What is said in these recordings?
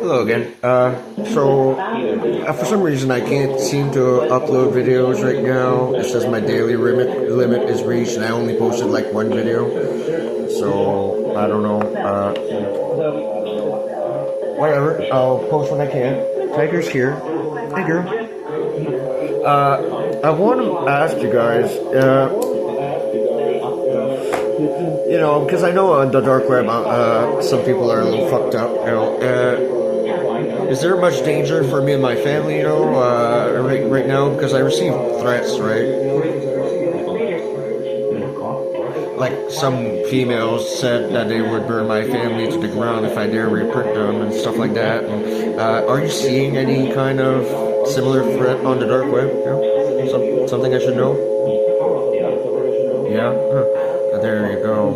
Hello again. For some reason, I can't seem to upload videos right now. It says my daily limit is reached, and I only posted like one video. So I don't know. Whatever. I'll post when I can. Tiger's here. Hey, girl. I want to ask you guys. Because I know on the dark web, some people are a little fucked up. Is there much danger for me and my family? Right now, because I receive threats, right? Like some females said that they would burn my family to the ground if I dare reprint them and stuff like that. And, are you seeing any kind of similar threat on the dark web? Something I should know? Yeah. Huh. There you go.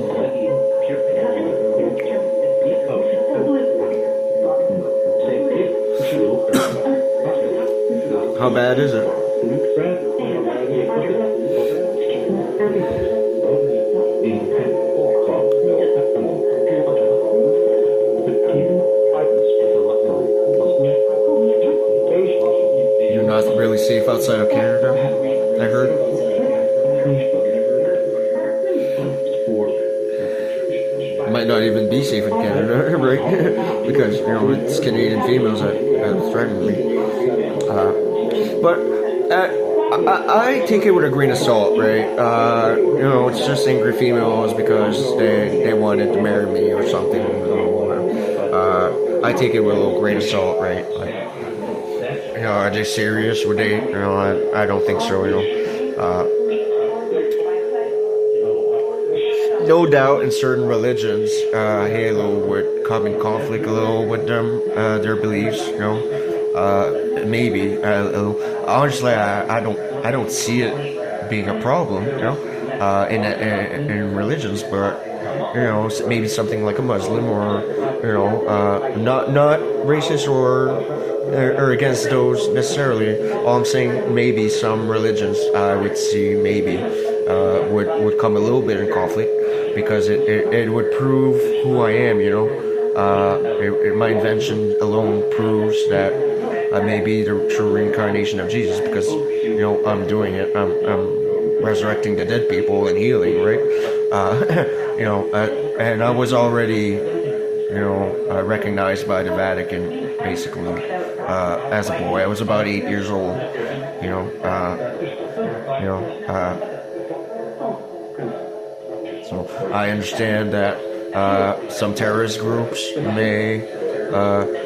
How bad is it? You're not really safe outside of Canada, I heard. Might not even be safe in Canada, right? Because it's Canadian females that threaten me. But I take it with a grain of salt, right? It's just angry females because they wanted to marry me or something. I take it with a little grain of salt, right? Like, are they serious? Would they? I don't think so. No doubt in certain religions, Halo would come in conflict a little with them, their beliefs, maybe. Honestly, I don't see it being a problem, in religions, but maybe something like a Muslim or not racist or against those necessarily. All I'm saying, maybe some religions I would see maybe would come a little bit in conflict. Because it would prove who I am, my invention alone proves that I may be the true reincarnation of Jesus because, I'm doing it. I'm resurrecting the dead people and healing, right? And I was already, recognized by the Vatican, basically, as a boy. I was about 8 years old, So I understand that some terrorist groups may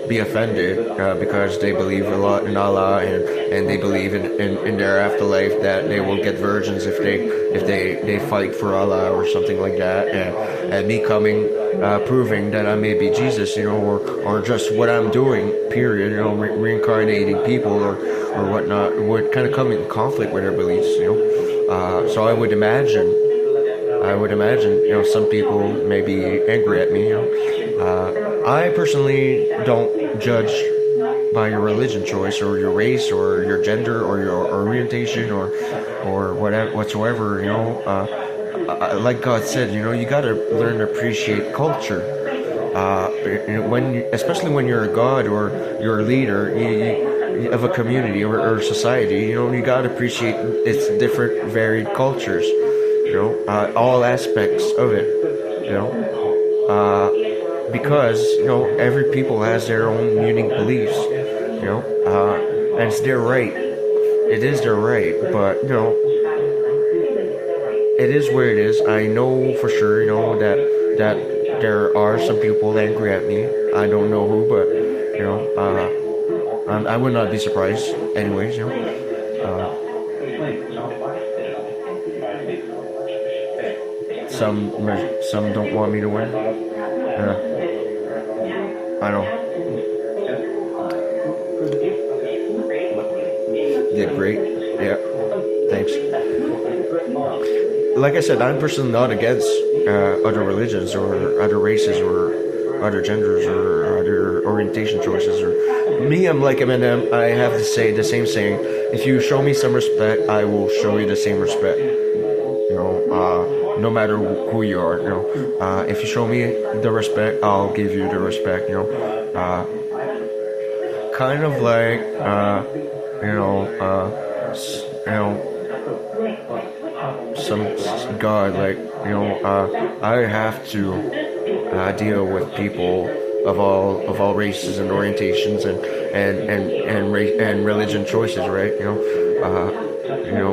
be offended because they believe a lot in Allah and they believe in their afterlife that they will get virgins if they fight for Allah or something like that. And me coming proving that I may be Jesus, or just what I'm doing, period, reincarnating people or whatnot would kind of come in conflict with their beliefs, So I would imagine, some people may be angry at me. I personally don't judge by your religion choice or your race or your gender or your orientation or whatever whatsoever. Like God said, you got to learn to appreciate culture. Especially when you're a god or you're a leader of a community or society, you got to appreciate its different, varied cultures. All aspects of it, because, every people has their own unique beliefs, and it's their right. It is their right, but, it is where it is. I know for sure, that there are some people angry at me. I don't know who, but, I would not be surprised anyways, Some don't want me to win. I know. Did great. Yeah. Thanks. Like I said, I'm personally not against other religions or other races or other genders or other orientation choices. Or me, I'm like Eminem. I have to say the same saying. If you show me some respect, I will show you the same respect. No matter who you are, if you show me the respect, I'll give you the respect, kind of like you know you know some god, like I have to deal with people of all races and orientations and religion choices, right?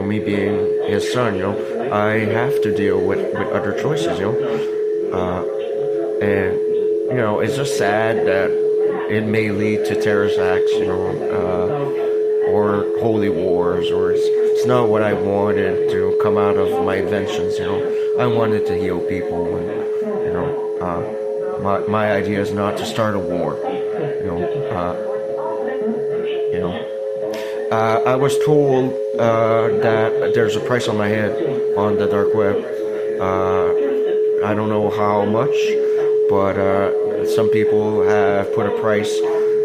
Me being his son, I have to deal with other choices, and it's just sad that it may lead to terrorist acts, or holy wars, or it's not what I wanted to come out of my inventions. I wanted to heal people, and my idea is not to start a war. I was told that there's a price on my head on the dark web. I don't know how much, but some people have put a price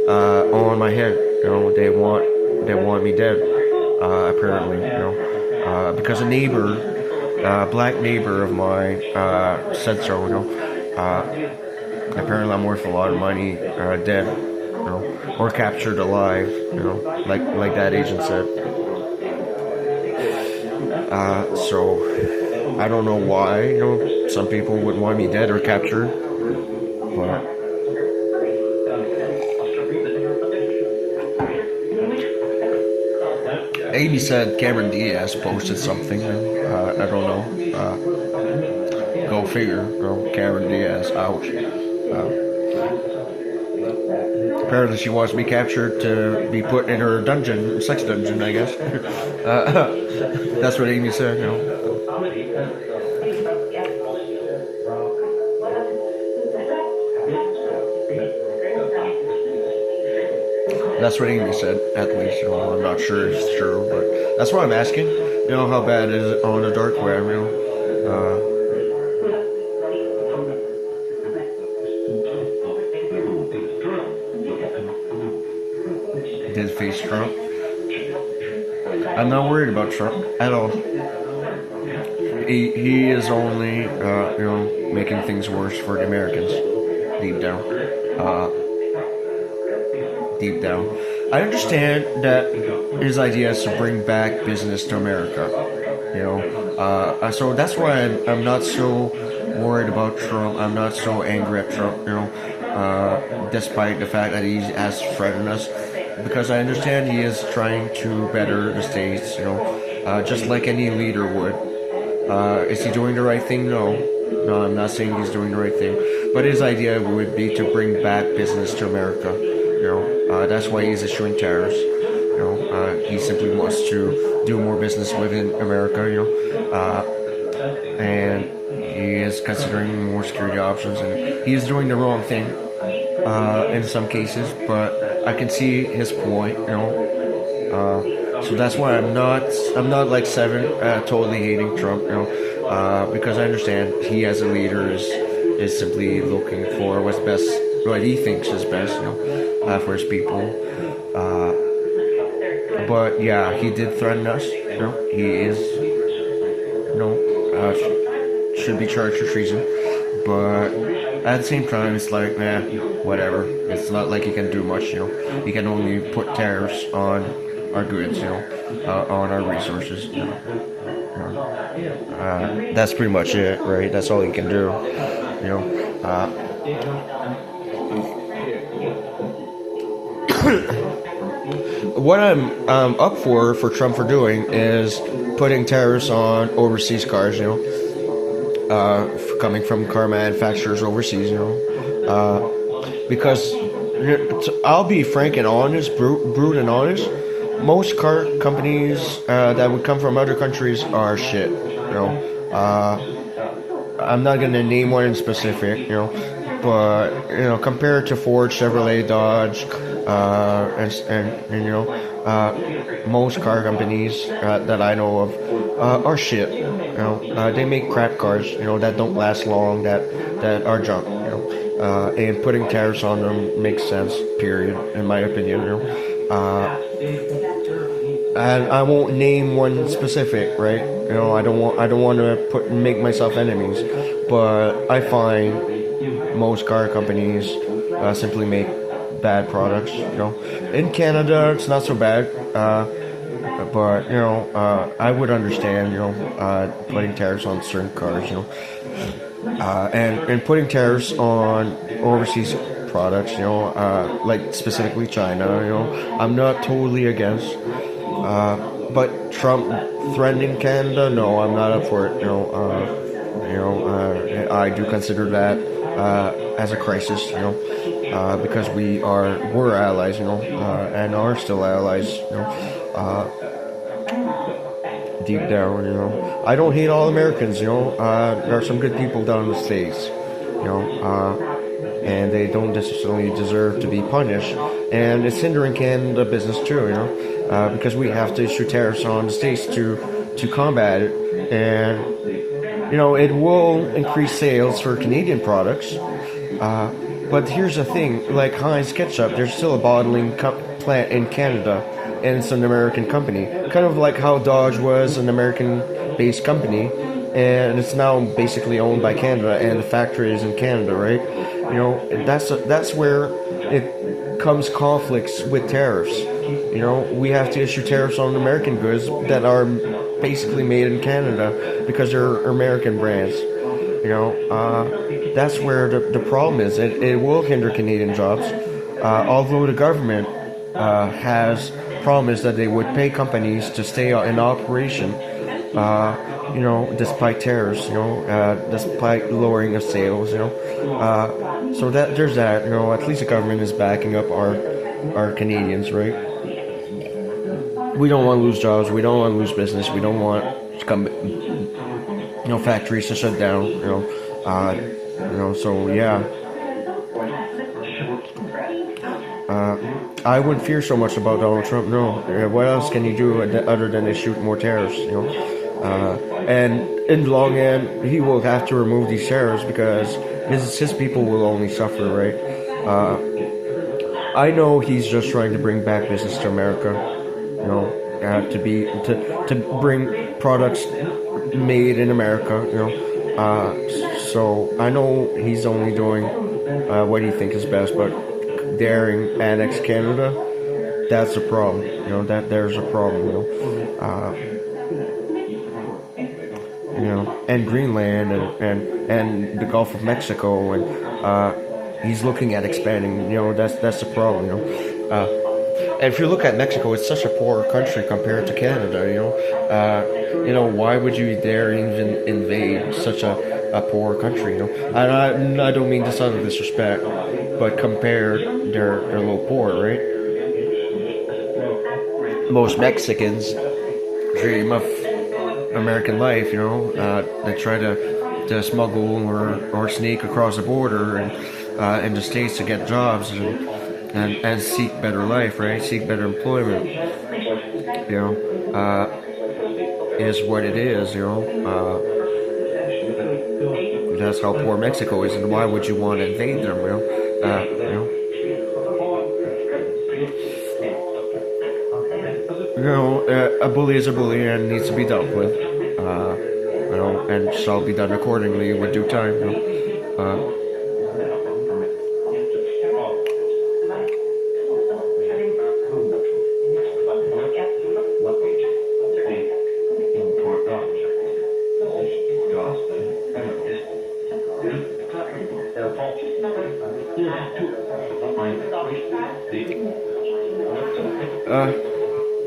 on my head. They want me dead. Apparently, because a neighbor, black neighbor of mine, said so. Apparently, I'm worth a lot of money dead, or captured alive. Like that agent said. So I don't know why. Some people would want me dead or captured, but. Amy said Cameron Diaz posted something. I don't know. Go figure. Cameron Diaz, ouch. Apparently she wants me captured to be put in her dungeon, sex dungeon, I guess. That's what Amy said, That's what Amy said, at least. I'm not sure if it's true, but that's what I'm asking. How bad is it on the dark web? Did face Trump? I'm not worried about Trump at all. He is only, making things worse for the Americans, deep down. Deep down. I understand that his idea is to bring back business to America. So that's why I'm not so worried about Trump. I'm not so angry at Trump. Despite the fact that he has threatened us, because I understand he is trying to better the states. Just like any leader would. Is he doing the right thing? No, I'm not saying he's doing the right thing. But his idea would be to bring back business to America. That's why he's issuing tariffs. He simply wants to do more business within America. And he is considering more security options, and he is doing the wrong thing in some cases. But I can see his point. So that's why I'm not like Seven, totally hating Trump. Because I understand he as a leader is simply looking for what's best, what he thinks is best. For his people. But yeah, he did threaten us. He is, should be charged for treason. But at the same time, it's like, whatever. It's not like he can do much. He can only put tariffs on our goods. On our resources. That's pretty much it, right? That's all he can do. What I'm up for Trump for doing is putting tariffs on overseas cars, coming from car manufacturers overseas, because I'll be frank and honest, brute and honest. Most car companies that would come from other countries are shit. I'm not gonna name one in specific, but compared to Ford, Chevrolet, Dodge. Most car companies that I know of are shit. They make crap cars, that don't last long, that are junk. And putting tariffs on them makes sense. Period, in my opinion. And I won't name one specific, right? I don't want to make myself enemies, but I find most car companies simply make bad products. In Canada, it's not so bad. But I would understand, putting tariffs on certain cars, and putting tariffs on overseas products, like specifically China, I'm not totally against. But Trump threatening Canada, no, I'm not up for it. I do consider that as a crisis, because we're allies, and are still allies, deep down, I don't hate all Americans, there are some good people down in the States, and they don't necessarily deserve to be punished. And it's hindering Canada business too, because we have to issue tariffs on the States to combat it. And, it will increase sales for Canadian products. But here's the thing, like Heinz Ketchup, there's still a bottling plant in Canada, and it's an American company. Kind of like how Dodge was an American-based company, and it's now basically owned by Canada, and the factory is in Canada, right? That's where it comes conflicts with tariffs. We have to issue tariffs on American goods that are basically made in Canada because they're American brands. That's where the problem is. It will hinder Canadian jobs, although the government has promised that they would pay companies to stay in operation, despite tariffs, despite lowering of sales, so that there's that, at least the government is backing up our Canadians, right? We don't want to lose jobs. We don't want to lose business. We don't want factories to shut down. So yeah. I wouldn't fear so much about Donald Trump. No, what else can he do other than to shoot more tariffs? And in the long end, he will have to remove these tariffs because his people will only suffer, right? I know he's just trying to bring back business to America. To bring products made in America. So I know he's only doing what he thinks is best, but daring annex Canada, that's a problem. There's a problem. And Greenland and the Gulf of Mexico, and he's looking at expanding. That's the problem. And if you look at Mexico, it's such a poor country compared to Canada. Why would you dare even invade such a poor country? And I don't mean this out of disrespect, but compare, they're a little poor, right? Most Mexicans dream of American life. They try to smuggle or sneak across the border and in the States to get jobs and seek better life, right? Seek better employment. Is what it is. That's how poor Mexico is, and why would you want to invade them? A bully is a bully and needs to be dealt with. And shall be done accordingly with due time.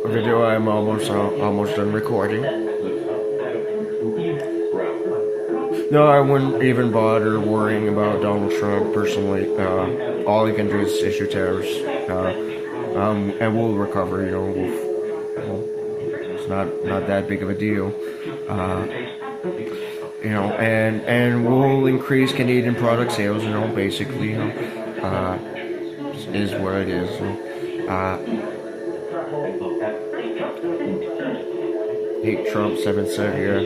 Video I'm almost done recording. No, I wouldn't even bother worrying about Donald Trump personally. All he can do is issue tariffs, and we'll recover. It's not that big of a deal. And we'll increase Canadian product sales. Basically, is what it is. Hate Trump 7 yeah.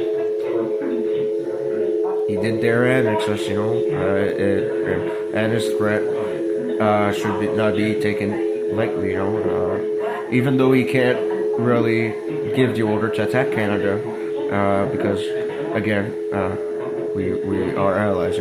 He did dare annex us, and his threat should not be taken lightly, even though he can't really give the order to attack Canada, because again, we are allies.